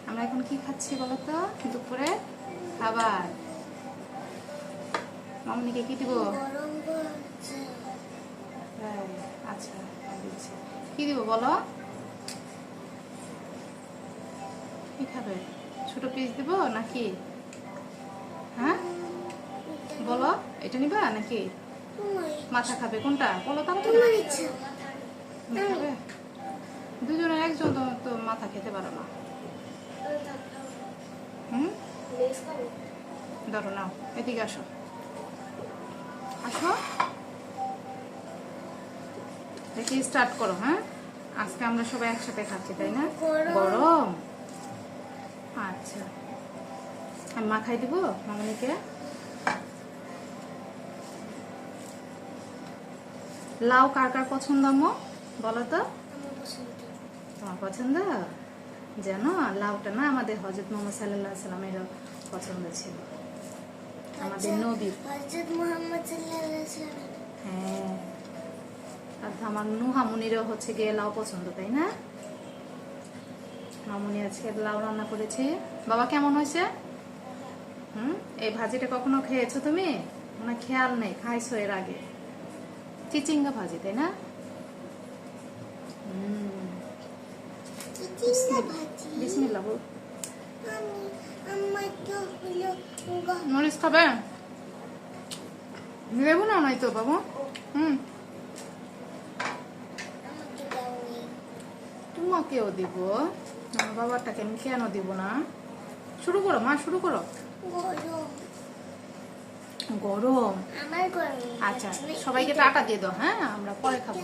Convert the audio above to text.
আমরা এখন কি খাচ্ছি বলো তো? দুপুরে খাবার। মামনিকে কি দিব? আচ্ছা দিচ্ছি। কি দিব বলো? কি খাবে? ছোট পিস দিব নাকি? হ্যাঁ বলো, এটা নিবা নাকি মাথা খাবে? কোনটা বলো তো? খাবে দুজনের, একজন তো মাথা খেতে পারো না। ধরো নাও, এদিকে আসো আসো, দেখি স্টার্ট করো। হ্যাঁ, আজকে আমরা সবাই একসাথে খাচ্ছি তাই না? গরম। আচ্ছা, আমি মাখাই দিব মামনিকে। লাউ কার কার পছন্দ আম্মু বলো তো? তোমার পছন্দ? জানো লাউটা না আমাদের হযরত মুহাম্মদ সাল্লাল্লাহু আলাইহি সাল্লামের পছন্দ ছিল, আমাদের নবী হযরত মুহাম্মদ সাল্লাল্লাহু আলাইহি সাল্লাম। হ্যাঁ, আর আমার নুহামুনিরও হচ্ছে গিয়ে লাউ পছন্দ তাই না? মামুনি আজকে লাউ রান্না করেছে। বাবা কেমন হয়েছে? এই ভাজিটা কখনো খেয়েছো তুমি? মনে খেয়াল নেই, খাইছো এর আগে। চিচিঙ্গা ভাজি তাই না? বিসমিল্লাহ বল। মরিচ খাবে? লেবু না নাই তো বাবু? তোমাকেও দিব, আমার বাবারটাকে আমি কেন দিব না? শুরু করো মা, শুরু করো। গরম? আচ্ছা, সবাইকে টাটা দিয়ে দাও। হ্যাঁ, আমরা পরে খাবো।